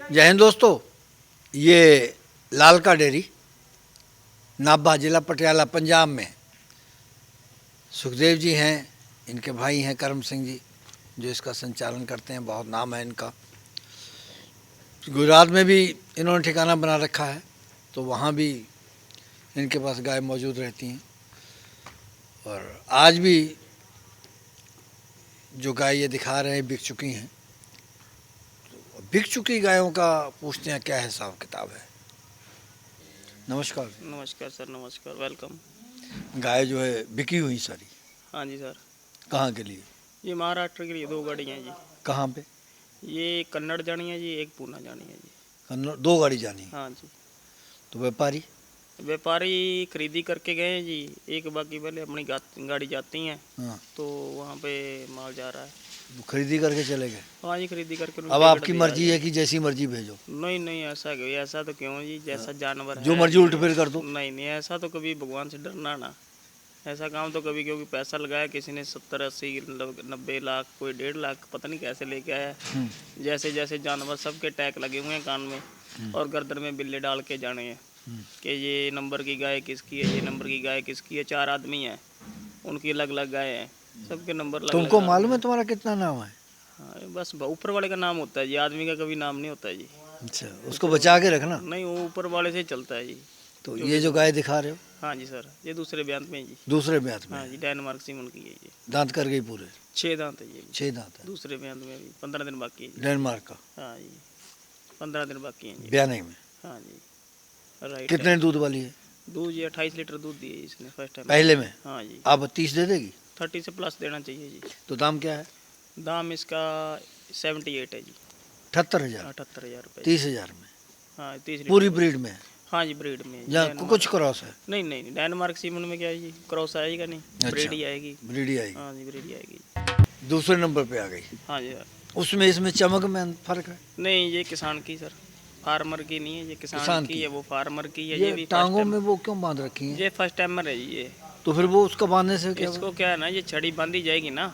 जय हिंद दोस्तों, ये लालका डेयरी नाभा जिला पटियाला पंजाब में सुखदेव जी हैं, इनके भाई हैं करम सिंह जी जो इसका संचालन करते हैं। बहुत नाम है इनका। गुजरात में भी इन्होंने ठिकाना बना रखा है, तो वहाँ भी इनके पास गाय मौजूद रहती हैं। और आज भी जो गाय ये दिखा रहे हैं बिक चुकी हैं। तो बिक चुकी गायों का पूछते हैं क्या हिसाब किताब है। नमस्कार। नमस्कार सर, नमस्कार, वेलकम। गाय जो है बिकी हुई सारी, हाँ जी सर, कहाँ के लिए? ये महाराष्ट्र के लिए 2 गाड़ियाँ हैं जी। कहाँ पे? ये कन्नड़ जानी है जी, एक पूना जानी है जी। कन्नौज 2 गाड़ी जानी है। हाँ जी, तो व्यापारी व्यापारी खरीदी करके गए हैं जी। एक बाकी पहले अपनी गाड़ी जाती हैं, हाँ, तो वहाँ पे माल जा रहा है। वो खरीदी करके चले गए। हाँ जी, खरीदी करके अब उनके आपकी गड़ मर्जी दिया है कि जैसी मर्जी भेजो? नहीं नहीं, ऐसा क्यों? ऐसा तो क्यों जी, जैसा जानवर जो है मर्जी उल्ट फेर कर दो। नहीं नहीं, ऐसा तो कभी भगवान से डरना ना। ऐसा काम तो कभी, क्योंकि पैसा लगाया किसी ने 70-80 90 लाख, कोई 1.5 लाख, पता नहीं कैसे लेके आया है। जैसे जैसे जानवर सबके टैग लगे हुए हैं कान में और गर्दन में बिल्ले डाल के जाने हैं कि ये नंबर की गाय किसकी है, ये नंबर की गाय किसकी है। 4 आदमी हैं, उनकी अलग अलग गाय हैं, सबके नंबर अलग तुमको अलग। मालूम है तुम्हारा कितना नाम है? हाँ, बस ऊपर वाले का नाम होता है जी, आदमी का कभी नाम नहीं होता है जी। अच्छा, उसको बचा के रखना। नहीं, वो ऊपर वाले से ही चलता है जी। तो ये जो गाय दिखा रहे हो हाँ जी सर, ये दूसरे ब्यांत में है जी। दूसरे ब्यात में हाँ है। जी, डेनमार्क सीमन की है ये। दांत कर गई पूरे? 6 दांत है ये। 6 दांत है। दूसरे ब्यांत में अभी 15 दिन बाकी है जी। डेनमार्क का हाँ जी, 15 दिन बाकी हैं जी। ब्याने में। हाँ जी, राइट। कितने दूध वाली है? दूध ये 28 लीटर दूध दिए इसने फर्स्ट टाइम। पहले में? हाँ जी, आप 30 दे देगी? 30 से प्लस देना चाहिए जी। तो दाम क्या है? दाम इसका 78 है जी। 78,000? 78,000 रुपये। 30,000 में? हाँ, 30 लीटर। पूरी ब्रीड में है हाँ जी, ब्रीड में है जी, या डेनमार्क। कुछ क्रॉस है? नहीं नहीं नहीं, डेनमार्क सीमन में क्या है जी, क्रॉस आएगा नहीं, ब्रीड ही आएगी। ब्रीड ही आएगी। हाँ जी, ब्रीड ही आएगी। दूसरे नंबर पे आ गई। हाँ जी सर। उसमें इसमें चमक में फर्क है? नहीं, ये किसान की सर, फार्मर की नहीं है। ये किसान की है, वो फार्मर की है। ये भी टांगों में वो क्यों बांध रखी है? ये फर्स्ट टाइमर है जी ये। तो फिर वो उसका बांधने से क्या इसको क्या है ना, ये छड़ी बांधी जाएगी ना,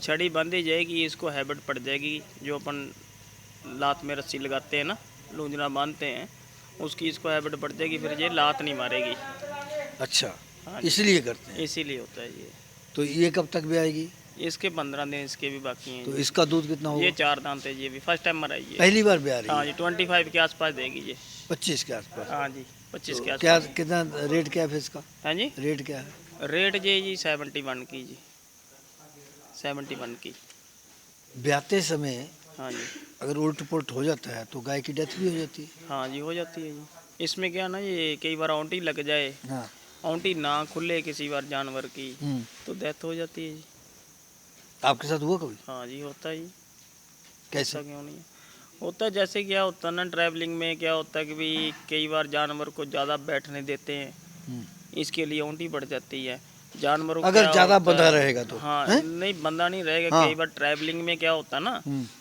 छड़ी बांधी जाएगी, इसको हैबिट पड़ जाएगी। जो अपन लात में रस्सी लगाते हैं ना, लूंजना बांधते हैं, उसकी इसको हैबिट पड़ जाएगी, फिर ये लात नहीं मारेगी। अच्छा, हाँ, इसलिए करते हैं। इसीलिए होता है ये। तो ये कब तक भी आएगी? इसके 15 दिन इसके भी बाकी हैं। तो इसका दूध कितना होगा? ये 4 दांत है, ये भी फर्स्ट टाइम मरा है ये। पहली बार भी आ रही हाँ है? जी, 25 के आसपास देगी ये। 25 के आसपास? हाँ जी, 25 तो के क्या आसपास। कितना रेट क्या है इसका? हाँ जी, रेट क्या है? रेट जी 71 की जी, 71 की। ब्याते समय हाँ जी, अगर उल्ट पुल्ट हो जाता है तो गाय की डेथ भी हो जाती है। हाँ जी, हो जाती है जी। इसमें क्या ना, ये कई बार औंठी लग जाए, हाँ। औंठी ना खुले किसी बार जानवर की, तो डेथ हो जाती है जी। आपके साथ हुआ कभी? हाँ जी, होता है जी। कैसे? ऐसा क्यों नहीं है? होता है, जैसे क्या होता है ना, ट्रैवलिंग में क्या होता है कि भी कई बार जानवर को ज़्यादा बैठने देते हैं, इसके लिए औंठी बढ़ जाती है जानवरों को। अगर क्या ज़्यादा होता बंधा है, रहेगा तो? हाँ हैं? नहीं, बंधा नहीं रहेगा। हाँ। कई बार ट्रैवलिंग में क्या होता है ना,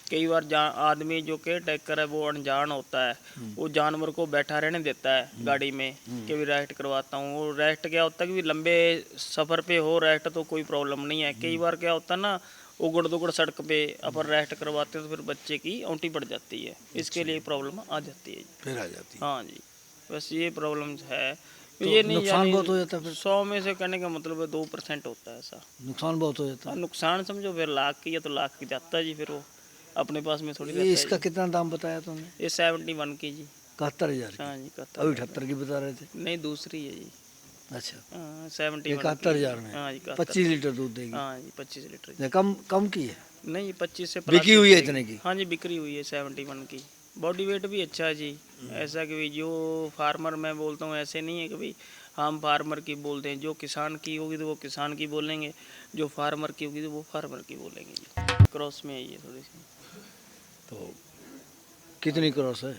कई बार आदमी जो केयर टेकर है वो अनजान होता है, वो जानवर को बैठा रहने देता है गाड़ी में कि भी रेस्ट करवाता हूँ। वो रेस्ट क्या होता है कि लंबे सफ़र पे हो रेस्ट तो कोई प्रॉब्लम नहीं है। कई बार क्या होता है ना, उगड़ दुगड़ सड़क पे अपन रेस्ट करवाते हैं तो फिर बच्चे की औंठी बढ़ जाती है, इसके लिए प्रॉब्लम आ जाती है। फिर आ जाती है। हाँ जी, बस ये प्रॉब्लम है। तो ये नहीं, नुकसान बहुत हो जाता है फिर? 100 में से कहने का मतलब है 2% होता है ऐसा। नुकसान बहुत हो जाता है। नुकसान समझो, फिर लाख की है तो लाख की जाता है जी, फिर वो अपने पास में थोड़ी ये रहता इसका है कितना दाम बताया तुमने? जी। ये 71 की जी। 71,000 की? हाँ जी, अभी 78 की बता रहे थे। नहीं, दूसरी है जी। अच्छा, 71 71,000 में? हाँ जी, 25 लीटर दूध देगी? हाँ जी, 25 लीटर जी। या कम की है? नहीं, 25 से बिकी हुई है इतने की? हाँ जी, बिक्री हुई है 71 की। बॉडी वेट भी अच्छा है जी। ऐसा कि भी जो फार्मर मैं बोलता हूँ, ऐसे नहीं है कि भाई हम फार्मर की बोलते हैं। जो किसान की होगी तो वो किसान की बोलेंगे, जो फार्मर की होगी तो वो फार्मर की बोलेंगे जी। क्रॉस में है ये थोड़ी सी। तो कितनी क्रॉस है?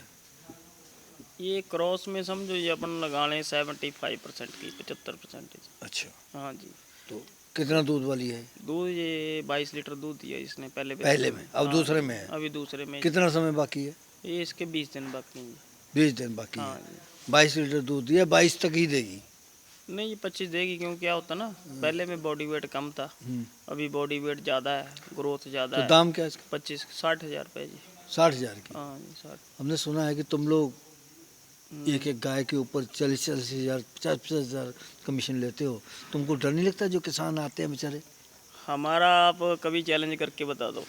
ये क्रॉस में समझो ये अपन लगा लें 75% की, 75%। अच्छा। हाँ जी। तो कितना दूध वाली है? दूध ये 22 लीटर दूध दिया इसने पहले में? अब हाँ, दूसरे में है? अभी दूसरे में। कितना समय बाकी है? ये इसके 20 दिन बाकी हैं। 20 दिन बाकी हाँ है। जी। 22 लीटर दूध दिया, 22 तक ही देगी? नहीं, ये 25 देगी, क्योंकि क्या होता ना, पहले में बॉडी वेट कम था, अभी बॉडी वेट ज़्यादा है, ग्रोथ ज़्यादा तो है। दाम क्या है इसका? 25 60,000 रुपये जी। 60,000 की। हाँ जी 60। हमने सुना है कि तुम लोग एक एक गाय के ऊपर 40,000 50,000 कमीशन लेते हो। तुमको डर नहीं लगता जो किसान आते हैं बेचारे? हमारा आप कभी चैलेंज करके बता दो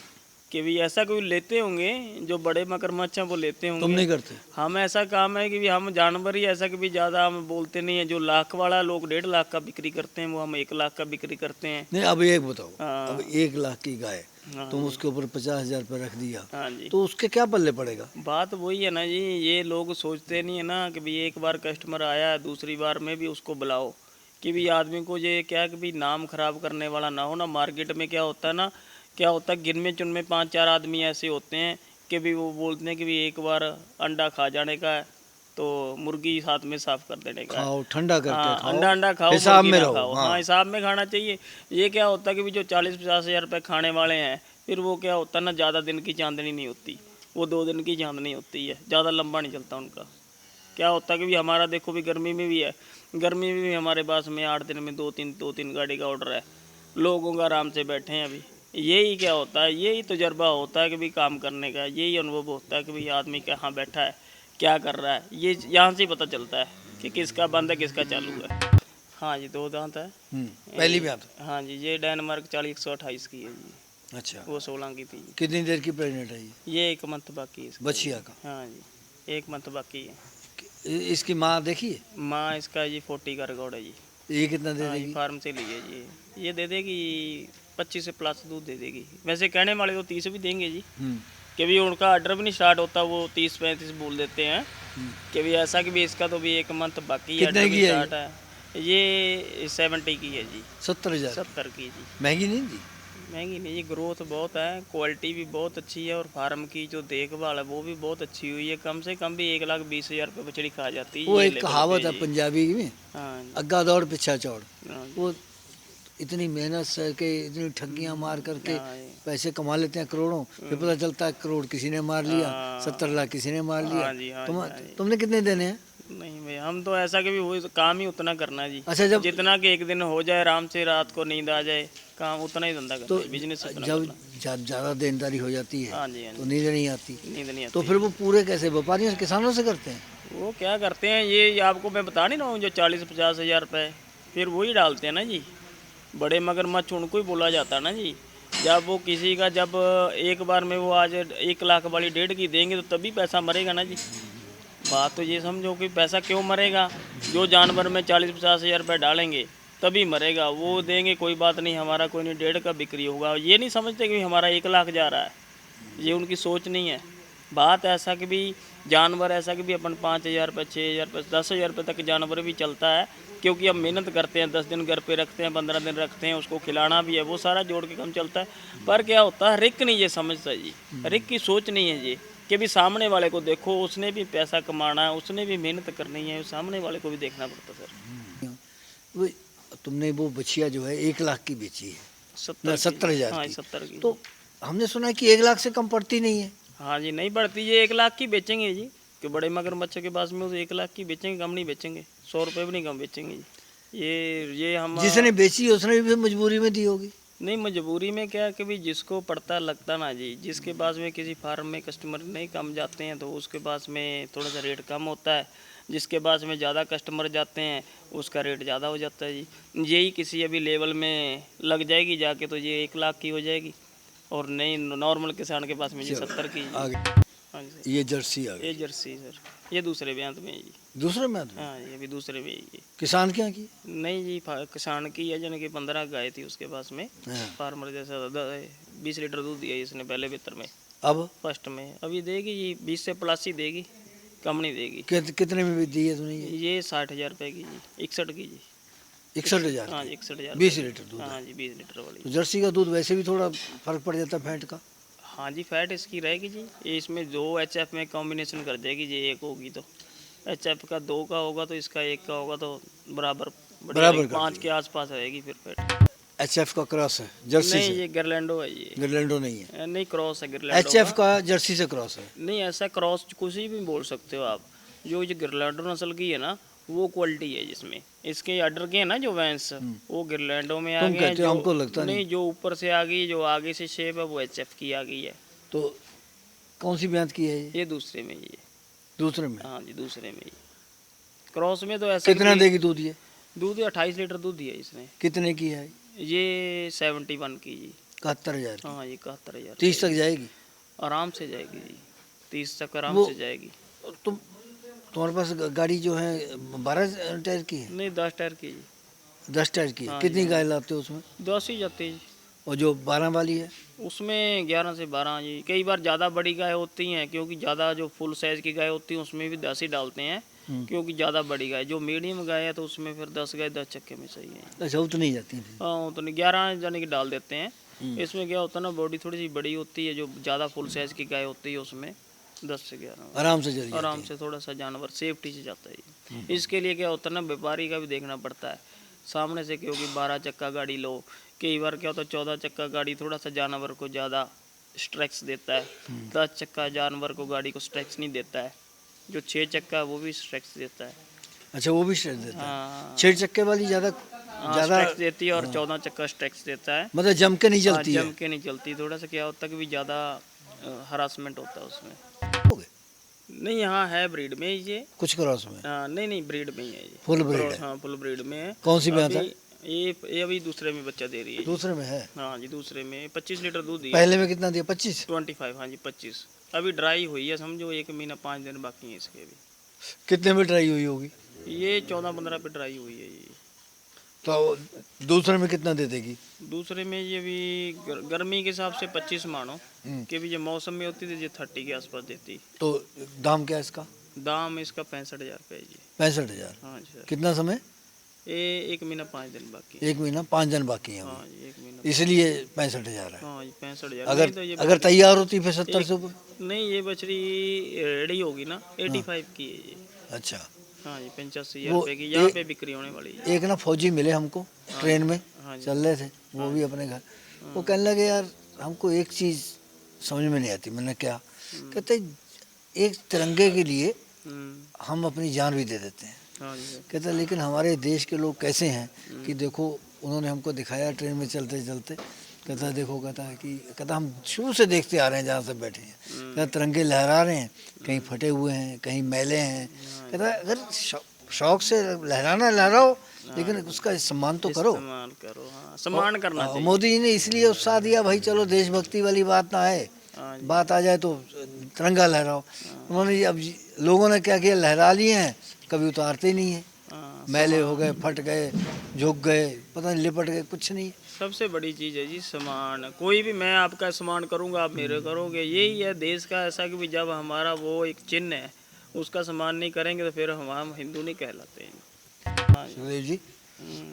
कि भी ऐसा कोई लेते होंगे जो बड़े मगरमच्छ हैं वो लेते तुम होंगे। नहीं करते? हम ऐसा काम है कि भी हम जानवर ही ऐसा कि भी ज़्यादा हम बोलते नहीं है। जो लाख वाला लोग 1.5 लाख का बिक्री करते हैं वो हम 1 लाख का बिक्री करते हैं। नहीं, अब एक बताओ, हाँ। अब 1 लाख की गाय हाँ तुम जी। उसके ऊपर 50,000 रुपये रख दिया, हाँ जी। तो उसके क्या पल्ले पड़ेगा? बात वही है ना जी, ये लोग सोचते नहीं है ना कि भी एक बार कस्टमर आया दूसरी बार में भी उसको बुलाओ कि भी आदमी को ये क्या कि भी नाम खराब करने वाला ना हो ना। मार्केट में क्या होता है ना, क्या होता है गिनमे चुनमे 5-4 आदमी ऐसे होते हैं कि भी वो बोलते हैं कि भी एक बार अंडा खा जाने का है तो मुर्गी साथ में साफ कर देने का है। खाओ, ठंडा करके हाँ, खाओ, अंडा खाओ, हिसाब मुर्गी में ना रहो। खाओ। हाँ, हाँ, हिसाब में खाना चाहिए। ये क्या होता है कि भी जो 40-50 हज़ार रुपये खाने वाले हैं, फिर वो क्या होता है ना, ज़्यादा दिन की चांदनी नहीं होती, वो 2 दिन की चांदनी होती है, ज़्यादा लंबा नहीं चलता उनका। क्या होता है कि भी हमारा देखो भी गर्मी में भी है, गर्मी में भी हमारे पास में 8 दिन में 2-3 गाड़ी का ऑर्डर है, लोगों का आराम से बैठे हैं अभी। यही क्या होता है, यही तजर्बा होता है कि भी काम करने का, यही अनुभव होता है कि भाई आदमी कहाँ बैठा है, क्या कर रहा है, ये यहाँ से ही पता चलता है कि किसका बंद है किसका चालू है। हाँ जी 2 दांत है। पहली बात। हाँ जी, ये डेनमार्क 40-128 की है जी, अच्छा, वो 16 की थी। कितनी देर की प्रेग्नेंट है ये 1 मंथ बाकी है इसका। बछिया का? हाँ जी 1 मंथ बाकी है। इसकी माँ देखी है? माँ इसका जी 40 का रिकॉर्ड है जी। ये कितना दे हाँ जी देगी? फार्म से ली है जी, ये दे देगी 25 से प्लस दूध दे देगी। वैसे कहने वाले तो 30 भी देंगे जी, हम्म, कि भी उनका ऑर्डर भी नहीं स्टार्ट होता, वो 30-35 बोल देते हैं कि भी ऐसा कि भी इसका तो भी 1 मंथ बाकी है, कितने ऑर्डर की भी है स्टार्ट है। ये 70 की है जी। 70,000? 70 की जी। महंगी नहीं थी? महंगी नहीं जी, ग्रोथ बहुत है, क्वालिटी भी बहुत अच्छी है और फार्म की जो देखभाल है वो भी बहुत अच्छी हुई है। कम से कम भी 1,20,000 रुपये बछड़ी खा जाती है वो ये एक लेवल कहावत पे है जी। पंजाबी में, हाँ जी। अग्गा दौड़ पीछा चौड़। हाँ जी। वो इतनी मेहनत से के इतनी ठगियां मार करके हाँ जी। पैसे कमा लेते हैं करोड़ों, फिर पता चलता है करोड़ किसी ने मार लिया, हाँ। 70 लाख किसी ने मार लिया। हाँ जी, हाँ जी, हाँ जी। तुमने कितने देने हैं? नहीं भाई, हम तो ऐसा कि भी वो काम ही उतना करना है जी। अच्छा, जब जितना कि एक दिन हो जाए आराम से, रात को नींद आ जाए, काम उतना ही धंधा करना तो है, बिजनेस उतना जब करना। ज़्यादा देनदारी हो जाती है हाँ जी, हाँ तो जी। नींद नहीं आती, नींद नहीं तो आती। फिर वो पूरे कैसे व्यापारियों किसानों से करते हैं? वो क्या करते हैं, ये आपको मैं बता नहीं रहा हूँ, जो 40-50 हज़ार रुपये फिर वही डालते हैं ना जी। बड़े मगरमच्छ उनको ही बोला जाता है ना जी। जब वो किसी का जब एक बार में वो आज 1 लाख वाली 1.5 की देंगे तो तभी पैसा मरेगा ना जी। बात तो ये समझो कि पैसा क्यों मरेगा, जो जानवर में 40-50 हज़ार रुपये डालेंगे तभी मरेगा। वो देंगे कोई बात नहीं, हमारा कोई नहीं 1.5 का बिक्री होगा, ये नहीं समझते कि हमारा 1 लाख जा रहा है। ये उनकी सोच नहीं है। बात ऐसा कि भी जानवर ऐसा कि भी अपन 5,000 रुपये 6,000 रुपये 10,000 रुपये तक जानवर भी चलता है, क्योंकि हम मेहनत करते हैं, 10 दिन घर पे रखते हैं, 15 दिन रखते हैं, उसको खिलाना भी है, वो सारा जोड़ के कम चलता है। पर क्या होता है, रिक नहीं ये समझता जी, रिक की सोच नहीं है ये कि भी सामने वाले को देखो, उसने भी पैसा कमाना है, उसने भी मेहनत करनी है, सामने वाले को भी देखना पड़ता सर। वो तुमने वो बछिया जो है 1 लाख की बेची है, 70,000 हाँ की, 70 की। तो हमने सुना है कि 1 लाख से कम पड़ती नहीं है। हाँ जी नहीं बढ़ती, ये 1 लाख की बेचेंगे जी, कि बड़े मगरमच्छ के पास में उसे 1 लाख की बेचेंगे, कम नहीं बेचेंगे, 100 रुपये भी नहीं कम बेचेंगे जी। ये हम जिसने बेची उसने भी मजबूरी में दी होगी। नहीं, मजबूरी में क्या है कि भी जिसको पड़ता लगता ना जी, जिसके पास में किसी फार्म में कस्टमर नहीं कम जाते हैं तो उसके पास में थोड़ा सा रेट कम होता है, जिसके पास में ज़्यादा कस्टमर जाते हैं उसका रेट ज़्यादा हो जाता है जी। यही किसी अभी लेवल में लग जाएगी जाके तो ये 1 लाख की हो जाएगी, और नहीं नॉर्मल किसान के पास में ये 70 की जी। आगे हाँ जी सर। ये जर्सी आ गई, ये जर्सी सर, ये दूसरे ब्यांत में है जी। दूसरे में आदमी? हाँ ये भी दूसरे में है ये। किसान क्या की? नहीं जी, किसान की है, यानी कि 15 गाय थी उसके पास में, हाँ। फार्मर जैसा 20 लीटर दूध दिया इसने पहले बेहतर में, अब फर्स्ट में। अभी देगी जी 20 से प्लस ही देगी, कम नहीं देगी। कितने में दी है तूने ये 60,000 रुपये की जी, 61 की जी। 61,000? हाँ जी 61,000। 20 लीटर दूध है। हाँ जी 20 लीटर वाली। तो जर्सी का दूध वैसे भी थोड़ा फर्क पड़ जाता है फैट का। हाँ जी फैट इसकी रहेगी जी, ये इसमें 2 HF में कॉम्बिनेशन कर देगी जी, एक होगी तो HF का 2 का होगा तो इसका 1 का होगा तो बराबर बराबर कर 5 देगी। के आसपास रहेगी फिर फैट। एचएफ का क्रॉस है जर्सी नहीं से? ये गिरलैंडो है ये। गिरलैंडो नहीं है, नहीं क्रॉस है गिरलैंडो एचएफ का जर्सी से क्रॉस है। नहीं ऐसा क्रॉस कुछ भी बोल सकते हो आप। जो ये गिरलैंडो नस्ल की है ना वो क्वालिटी है जिसमें, इसके अडर के है ना जो वैंस वो गिरलैंडो में आ तुम गए हैं। कहते हो, हमको लगता नहीं। जो ऊपर से आ गई, जो आगे से शेप है वो HF की आ गई है। तो कौन सी ब्यात की है ये दूसरे में ही है। दूसरे में? हाँ जी, दूसरे में ही। क्रॉस में तो ऐसा कितना कि देगी दूध ये? दूध 28 लीटर दूध दिया इसने। कितने की है? ये 71 की जी। 71,000 की? हाँ, ये 71,000 30 तक जाएगी? आराम से जाएगी जी, 30 तक आराम वो से जाएगी। तुम्हारे पास गाड़ी जो है 12 टायर की है? नहीं, 10 टायर की जी। 10 टायर की है? हाँ कितनी जी, गाय लाते हो उसमें? 10 ही जाती है जी। और जो 12 वाली है? उसमें 11 से 12 जी। कई बार ज़्यादा बड़ी गाय होती हैं, क्योंकि ज़्यादा जो फुल साइज़ की गाय होती है उसमें भी 10 ही डालते हैं, क्योंकि ज़्यादा बड़ी गाय। जो मीडियम गाय है तो उसमें फिर 10 गाय 10 चक्के में सही है। अच्छा, उतनी ही जाती है? हाँ, तो नहीं, 11 जाने की डाल देते हैं। इसमें क्या होता है ना, बॉडी थोड़ी सी बड़ी होती है, जो ज़्यादा फुल साइज़ की गाय होती है उसमें 10 से 11 आराम से चली आराम जाती से थोड़ा सा जानवर सेफ्टी से जाता है। इसके लिए क्या होता है ना, व्यापारी का भी देखना पड़ता है सामने से, क्योंकि 12 चक्का गाड़ी लो, कई बार क्या होता है 14 चक्का गाड़ी थोड़ा सा जानवर को ज़्यादा स्ट्रेक्स देता है, 10 चक्का जानवर को गाड़ी को स्ट्रेक्स नहीं देता है, जो 6 चक्का है वो भी स्ट्रेक्स देता है। अच्छा, वो भी स्ट्रेच देता है? हाँ, 6 चक्के वाली ज़्यादा स्ट्रेक्स देती है और 14 चक्का स्ट्रेक्स देता है। मतलब जम के नहीं हाँ, चलती है? जम के नहीं चलती, थोड़ा सा क्या होता है कि ज़्यादा हरासमेंट होता है उसमें। हो गए नहीं, यहाँ है ब्रीड में ये। कुछ क्रॉस में? नहीं नहीं, ब्रीड में ही है ये। फुल ब्रीड है? हाँ, फुल ब्रीड में है। कौन सी ब्यात है? ये अभी दूसरे में बच्चा दे रही है। दूसरे में है? हाँ जी, दूसरे में 25 लीटर दूध दिया। पहले में कितना दिया? 25? 25, हाँ जी 25। अभी ड्राई हुई है, समझो 1 महीना 5 दिन बाकी है इसके भी। कितने में ट्राई हुई होगी? ये 14-15 पे ड्राई हुई है ये। तो दूसरे में कितना दे देगी? दूसरे में ये भी गर्मी के हिसाब से 25 मानो, कि भी जो मौसम में होती थी ये 30 के आसपास देती। तो दाम क्या है इसका? दाम इसका 65,000 रुपये जी। 65,000? हाँ जी सर। कितना समय? ये 1 महीना 5 दिन बाकी है। 1 महीना 5 दिन बाकी है हाँ अभी। जी, 1 महीना। इसलिए 65,000 है। हाँ जी, 65,000। अगर नहीं तो ये अगर तैयार होती फिर 70 से ऊपर? नहीं, ये बछड़ी रेडी होगी ना, 85 की है ये। अच्छा, हाँ जी, 85,000 वो रुपये की यहाँ एक- पे बिक्री होने वाली है। एक ना फौजी मिले हमको ट्रेन में, हाँ जी। चल रहे थे वो भी अपने घर। वो कहने लगे यार हमको एक चीज़ समझ में नहीं आती। मैंने क्या? कहते एक तिरंगे के लिए हम अपनी जान भी दे देते हैं। हाँ जी सर। कहता लेकिन हमारे देश के लोग कैसे हैं कि देखो, उन्होंने हमको दिखाया ट्रेन में चलते चलते। कहता देखो, कहता है कि कहता हम शुरू से देखते आ रहे हैं जहाँ से बैठे हैं, कहता तिरंगे लहरा रहे हैं, कहीं फटे हुए हैं, कहीं मैले हैं। कहता अगर शौक से लहराना लहराओ, लेकिन उसका सम्मान तो करो। सम्मान करो, हाँ, सम्मान करना चाहिए। मोदी जी ने इसलिए उत्साह दिया भाई चलो देशभक्ति वाली बात ना आए, हाँ जी। बात आ जाए तो तिरंगा लहराओ। उन्होंने अब लोगों ने क्या किया, लहरा लिए हैं, कभी उतारते ही नहीं है। हाँ, मैले हो गए, फट गए, झुक गए, पता नहीं लिपट गए, कुछ नहीं। सबसे बड़ी चीज़ है जी सम्मान। कोई भी, मैं आपका सम्मान करूँगा, आप मेरे करोगे, यही है देश का ऐसा कि भी जब हमारा वो एक चिन्ह है उसका सम्मान नहीं करेंगे तो फिर हम हिंदू नहीं कहलाते हैं। हाँ जी। सुखदेव जी,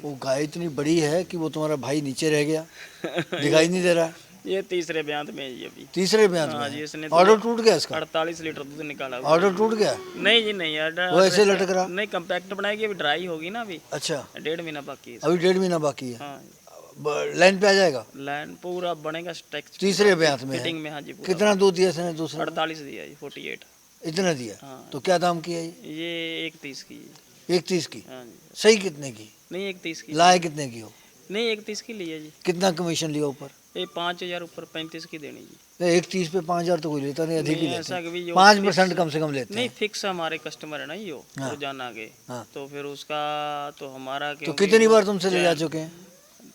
वो गाय इतनी बड़ी है कि वो तुम्हारा भाई नीचे रह गया, दिखाई नहीं दे रहा। ये तीसरे ब्यात में है जी अभी। तीसरे ब्यात हाँ में जी, है? इसने तो ऑर्डर टूट गया इसका? 48 लीटर दूध निकाला हुआ। ऑर्डर टूट गया? नहीं जी नहीं, ऑर्डर वो ऐसे लटक रहा? नहीं, कम्पैक्ट बनाएगी, अभी ड्राई होगी ना अभी। अच्छा, 1.5 महीना बाकी है। अभी 1.5 महीना बाकी है। हाँ, लाइन पे आ जाएगा? लाइन पूरा बनेगा स्ट्रक्चर। तीसरे ब्यात में है? फिटिंग में, हाँ जी। कितना दूध दिया इसने दूसरा? 48 दिया जी, 48। इतना दिया? हाँ। तो क्या दाम किया ये? ये 1.30 की। 1.30 की? हाँ जी। सही कितने की? नहीं, 1.30 की। लाए कितने की हो? नहीं, 1.30 की लिया जी। कितना कमीशन लिया ऊपर? ये 5,000 ऊपर 35 की देनी जी। 1.30 पे 5,000 तो कोई लेता नहीं, अधिक ही नहीं, लेते ऐसा कभी हैं। जो 5% कम से कम लेते नहीं, हैं। फिक्स हमारे कस्टमर है ना यो, हाँ। रोजाना आगे। हाँ। तो फिर उसका तो हमारा तो क्योंकि कितनी वो बार तुमसे ले जा चुके हैं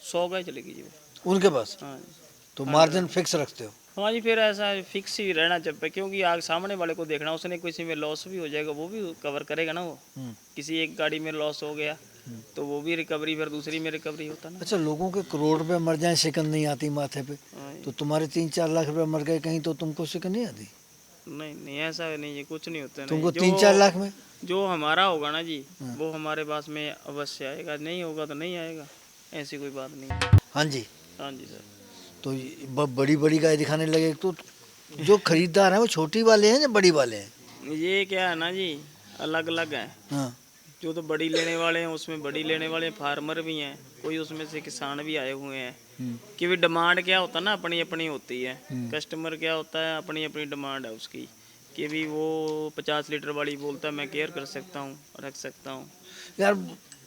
100 गाय चलेगी जी वो। उनके पास? हाँ जी। तो मार्जिन फिक्स रखते हो? हाँ जी, फिर ऐसा फिक्स ही रहना चाहिए, क्योंकि आग सामने वाले को देखना, उसने किसी में लॉस भी हो जाएगा वो भी कवर करेगा ना वो। किसी एक गाड़ी में लॉस हो गया तो वो भी रिकवरी, फिर दूसरी में रिकवरी होता ना। अच्छा, लोगों के करोड़ रुपए मर जाए, शिकन नहीं आती माथे पे, हाँ जी। तो तुम्हारे 3-4 लाख रुपए मर गए कहीं, तो तुमको शिकन नहीं आती? नहीं नहीं, ऐसा नहीं है, कुछ नहीं होता है। तुमको नहीं, 3-4 लाख में? जो हमारा होगा ना जी, वो हमारे पास में अवश्य आएगा, नहीं होगा तो नहीं आएगा, ऐसी कोई बात नहीं है। हाँ जी। हाँ जी सर। तो बड़ी बड़ी गाय दिखाने लगे, तो जो खरीदार हैं वो छोटी वाले हैं या बड़ी वाले हैं? ये क्या है ना जी, अलग अलग है। हाँ। जो तो बड़ी लेने वाले हैं उसमें बड़ी लेने वाले फार्मर भी हैं, कोई उसमें से किसान भी आए हुए हैं। कि भी डिमांड क्या होता है ना, अपनी अपनी होती है। कस्टमर क्या होता है, अपनी अपनी डिमांड है उसकी, कि भी वो 50 लीटर वाली बोलता है मैं केयर कर सकता हूँ, रख सकता हूँ। यार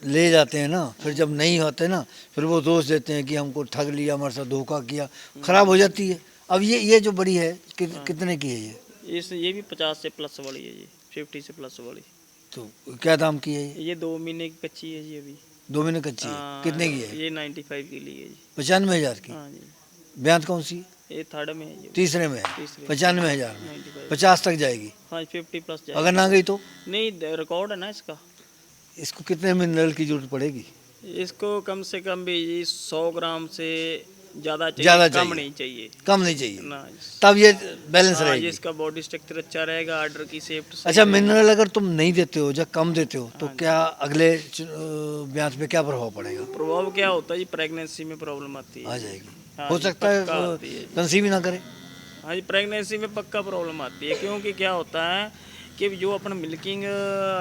ले जाते हैं ना, फिर जब नहीं होते ना फिर वो दोष देते हैं कि हमको ठग लिया, हमारे साथ धोखा किया, खराब हो जाती है। अब ये जो बड़ी है कितने की है ये? ये भी 50 से प्लस वाली है जी, 50 से प्लस वाली। तो क्या दाम की है ये 2 महीने की कच्ची है जी अभी। 2 महीने कच्ची है। हाँ, कितने की है? ये 95 की ली है जी। 95,000 की। हाँ जी, ब्याज कौन सी? ये थर्ड में है जी। तीसरे में है। तीसरे 95,000 में 95। 50 तक जाएगी। हाँ 50 प्लस जाएगी। अगर ना गई तो नहीं, रिकॉर्ड है ना इसका। इसको कितने मिनरल की जरूरत पड़ेगी? इसको कम से कम भी 100 ग्राम से ज़्यादा चाहिए, ज़्यादा कम चाहिए। नहीं चाहिए कम नहीं चाहिए, ना। तब ये बैलेंस हाँ, रहेगी। इसका बॉडी स्ट्रक्चर अच्छा रहेगा, आर्डर की शेप। अच्छा, मिनरल अगर तुम नहीं देते हो, जब कम देते हो, तो हाँ जी। क्या अगले ब्याज पे क्या प्रभाव पड़ेगा? प्रभाव क्या होता है जी, प्रेगनेंसी में प्रॉब्लम आती है। आ जाएगी। हाँ हो जी, सकता है पक्का आती है। कंसीव ही ना करे। हाँ जी, प्रेगनेंसी में पक्का प्रॉब्लम आती है, क्योंकि क्या होता है कि जो अपन मिल्किंग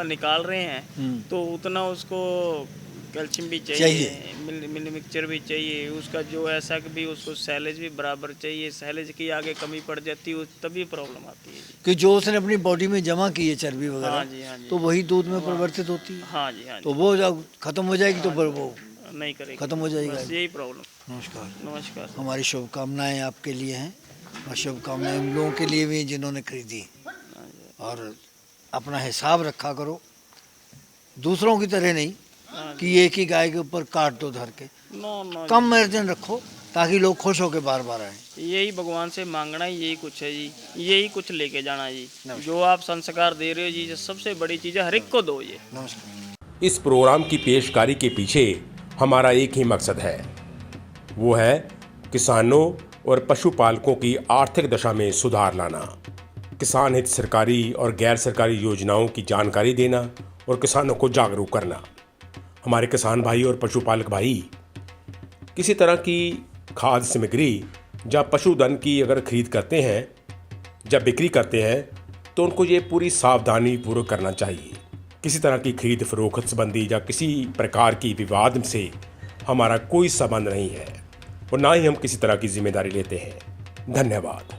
निकाल रहे हैं तो उतना उसको कैल्शियम भी चाहिए, मिल मिक्सचर भी चाहिए, उसका जो ऐसा कि भी उसको सैलेज भी बराबर चाहिए। सैलेज की आगे कमी पड़ जाती है तभी प्रॉब्लम आती है जी। कि जो उसने अपनी बॉडी में जमा की है चर्बी हाँ वगैरह, जी, हाँ जी। तो वही दूध में परिवर्तित होती है। हाँ जी, हाँ तो जी। वो जब खत्म हो जाएगी तो फिर वो नहीं करेगी, खत्म हो जाएगा। बस यही प्रॉब्लम। नमस्कार। नमस्कार। हमारी शुभकामनाएं आपके लिए हैं और शुभकामनाएं उन लोगों के लिए भी जिन्होंने खरीदी। हाँ जी, और अपना हिसाब रखा करो, दूसरों की तरह नहीं हाँ जी। कि एक ही गाय के ऊपर काट दो धर के। नो नो, कम मार्जिन रखो ताकि लोग खुश होकर बार बार आए। यही भगवान से मांगना ही यही कुछ है जी, यही कुछ लेके जाना जी। नमस्कार। जो आप संस्कार दे रहे हो जी, सबसे बड़ी चीज़ है, हर एक को दो ये। नमस्कार। इस प्रोग्राम की पेशकारी के पीछे हमारा एक ही मकसद है, वो है किसानों और पशुपालकों की आर्थिक दशा में सुधार लाना, किसान हित सरकारी और गैर सरकारी योजनाओं की जानकारी देना और किसानों को जागरूक करना। हमारे किसान भाई और पशुपालक भाई किसी तरह की खाद्य सामग्री या पशुधन की अगर खरीद करते हैं, जब बिक्री करते हैं, तो उनको ये पूरी सावधानी पूर्वक करना चाहिए। किसी तरह की खरीद फरोख्त संबंधी या किसी प्रकार की विवाद से हमारा कोई संबंध नहीं है और ना ही हम किसी तरह की जिम्मेदारी लेते हैं। धन्यवाद।